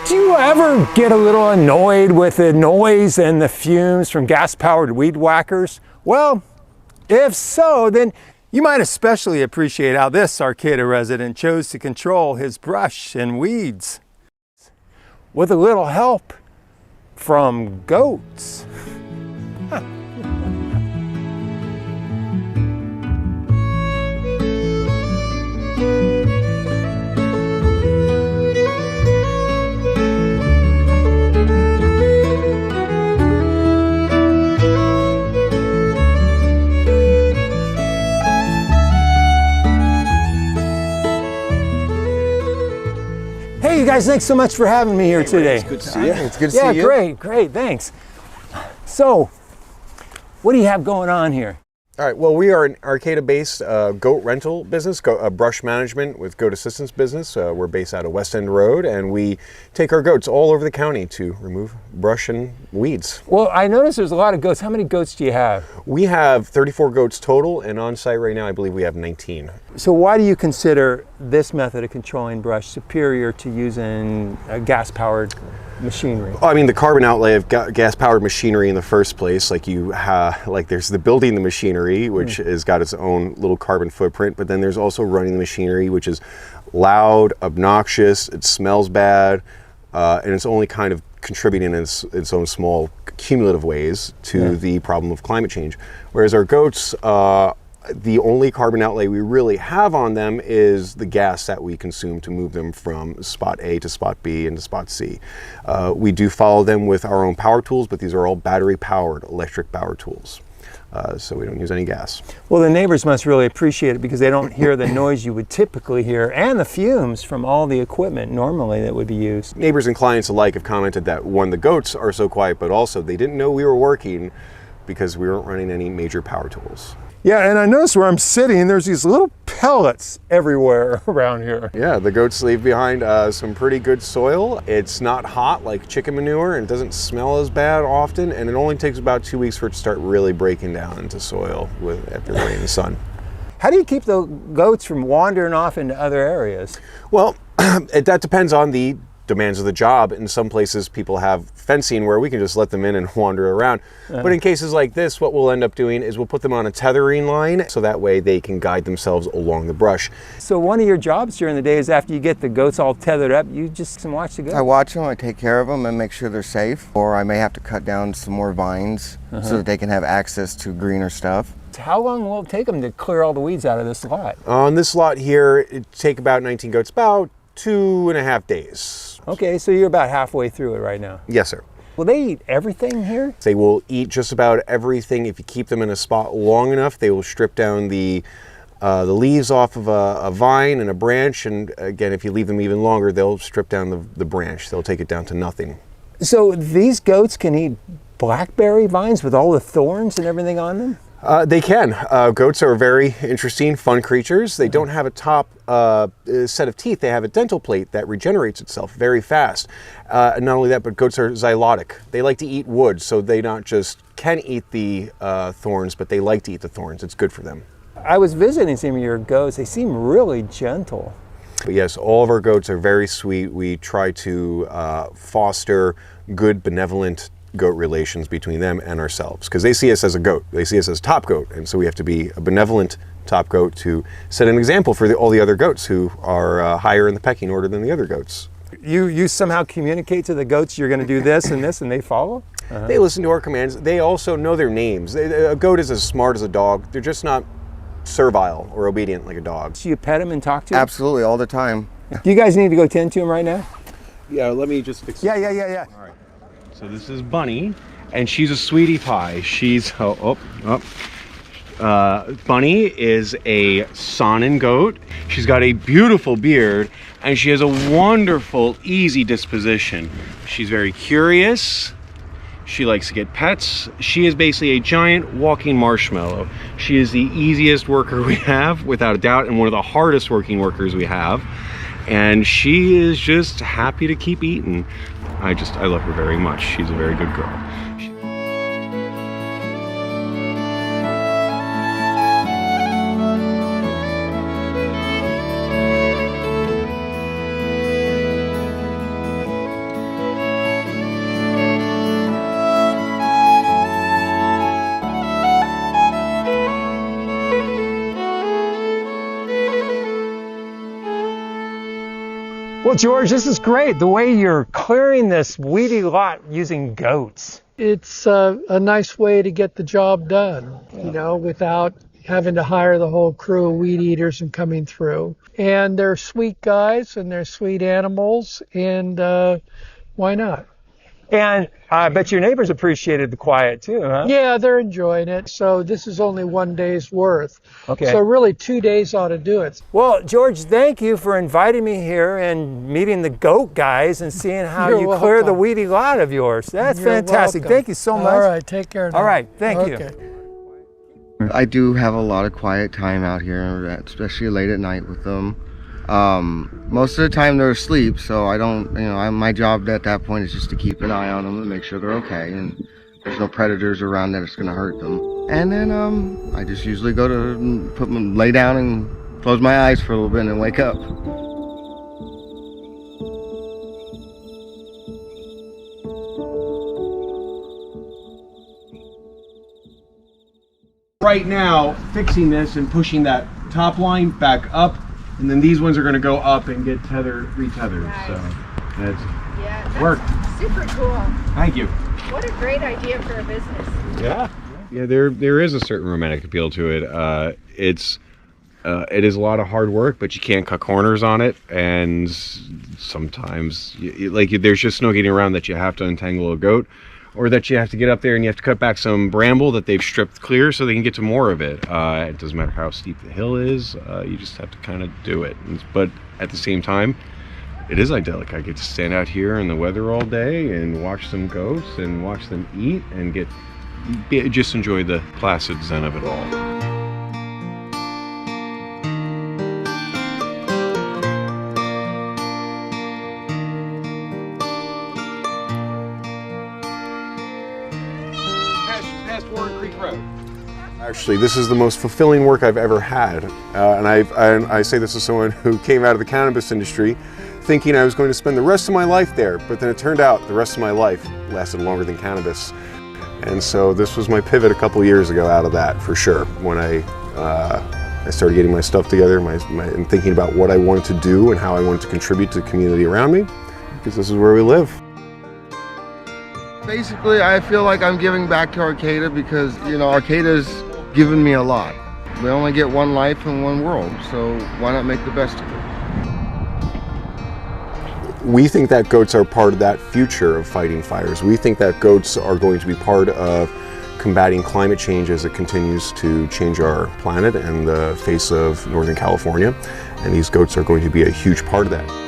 Do you ever get a little annoyed with the noise and the fumes from gas-powered weed whackers? Well, if so, then you might especially appreciate how this Arcata resident chose to control his brush and weeds with a little help from goats. Hey, you guys, thanks so much for having me here today. It's good to see you. It's good to see you. Yeah, great, thanks. So, what do you have going on here? All right, well, we are an Arcata-based goat rental business, brush management with goat assistance business. We're based out of West End Road, and we take our goats all over the county to remove brush and weeds. Well, I noticed there's a lot of goats. How many goats do you have? We have 34 goats total, and on site right now, I believe we have 19. So why do you consider this method of controlling brush superior to using a gas-powered machinery? I mean, the carbon outlay of gas-powered machinery in the first place, like there's the building the machinery, which has got its own little carbon footprint, but then there's also running the machinery, which is loud, obnoxious, it smells bad, and it's only kind of contributing in its own small cumulative ways to the problem of climate change. Whereas our goats, the only carbon outlay we really have on them is the gas that we consume to move them from spot A to spot B and to spot C. We do follow them with our own power tools, but these are all battery-powered, electric power tools. So we don't use any gas. Well, the neighbors must really appreciate it because they don't hear the noise you would typically hear and the fumes from all the equipment normally that would be used. Neighbors and clients alike have commented that, one, the goats are so quiet, but also they didn't know we were working because we weren't running any major power tools. Yeah, and I noticed where I'm sitting, there's these little pellets everywhere around here. Yeah, the goats leave behind some pretty good soil. It's not hot like chicken manure, and it doesn't smell as bad often, and it only takes about 2 weeks for it to start really breaking down into soil after the rain and sun. How do you keep the goats from wandering off into other areas? Well, that depends on the demands of the job. In some places people have fencing where we can just let them in and wander around. But in cases like this, what we'll end up doing is we'll put them on a tethering line so that way they can guide themselves along the brush. So one of your jobs during the day is after you get the goats all tethered up, you just watch the goats? I watch them, I take care of them and make sure they're safe. Or I may have to cut down some more vines so that they can have access to greener stuff. How long will it take them to clear all the weeds out of this lot? On this lot here, it'd take about 19 goats, about 2.5 days. Okay, so you're about halfway through it right now. Yes, sir. Will they eat everything here? They will eat just about everything. If you keep them in a spot long enough, they will strip down the leaves off of a vine and a branch. And again, if you leave them even longer, they'll strip down the branch. They'll take it down to nothing. So these goats can eat blackberry vines with all the thorns and everything on them? They can. Goats are very interesting, fun creatures. They don't have a top set of teeth. They have a dental plate that regenerates itself very fast. And not only that, but goats are xylotic. They like to eat wood, so they not just can eat the thorns, but they like to eat the thorns. It's good for them. I was visiting some of your goats. They seem really gentle. But yes, all of our goats are very sweet. We try to foster good, benevolent goat relations between them and ourselves, because they see us as a goat. They see us as top goat, and so we have to be a benevolent top goat to set an example for all the other goats who are higher in the pecking order than the other goats. You somehow communicate to the goats you're going to do this and this, and they follow? They listen to our commands. They also know their names. A goat is as smart as a dog. They're just not servile or obedient like a dog. So you pet them and talk to them? Absolutely, all the time. Do you guys need to go tend to them right now? Yeah, let me just fix it. Yeah. All right. So this is Bunny, and she's a sweetie pie. She's Bunny is a Saanen goat. She's got a beautiful beard, and she has a wonderful, easy disposition. She's very curious. She likes to get pets. She is basically a giant walking marshmallow. She is the easiest worker we have, without a doubt, and one of the hardest working workers we have. And she is just happy to keep eating. I love her very much. She's a very good girl. Well, George, this is great. The way you're clearing this weedy lot using goats. It's a nice way to get the job done, you know, without having to hire the whole crew of weed eaters and coming through. And they're sweet guys and they're sweet animals, and why not? And I bet your neighbors appreciated the quiet too, huh? Yeah, they're enjoying it. So this is only 1 day's worth. Okay. So really 2 days ought to do it. Well, George, thank you for inviting me here and meeting the goat guys and seeing how You're you clear the welcome. weedy lot of yours. That's You're fantastic. welcome. Thank you so much. All right, take care now. All right, thank you. Okay. I do have a lot of quiet time out here, especially late at night with them. Most of the time they're asleep, so I don't, my job at that point is just to keep an eye on them and make sure they're okay and there's no predators around that it's going to hurt them. And then I just usually go to lay down and close my eyes for a little bit and then wake up. Right now, fixing this and pushing that top line back up, and then these ones are going to go up and get retethered. Nice. So that's Yeah, work. that's super cool. Thank you. What a great idea for a business. Yeah, there is a certain romantic appeal to it. It is a lot of hard work, but you can't cut corners on it, and sometimes there's just no getting around that you have to untangle a goat, or that you have to get up there and you have to cut back some bramble that they've stripped clear so they can get to more of it. It doesn't matter how steep the hill is, you just have to kind of do it. But at the same time, it is idyllic. I get to stand out here in the weather all day and watch some goats and watch them eat and just enjoy the placid zen of it all. Actually, this is the most fulfilling work I've ever had, and I say this as someone who came out of the cannabis industry thinking I was going to spend the rest of my life there, but then it turned out the rest of my life lasted longer than cannabis. And so this was my pivot a couple years ago out of that, for sure, when I started getting my stuff together and thinking about what I wanted to do and how I wanted to contribute to the community around me, because this is where we live. Basically, I feel like I'm giving back to Arcata because, Arcata's given me a lot. We only get one life and one world, so why not make the best of it? We think that goats are part of that future of fighting fires. We think that goats are going to be part of combating climate change as it continues to change our planet and the face of Northern California. And these goats are going to be a huge part of that.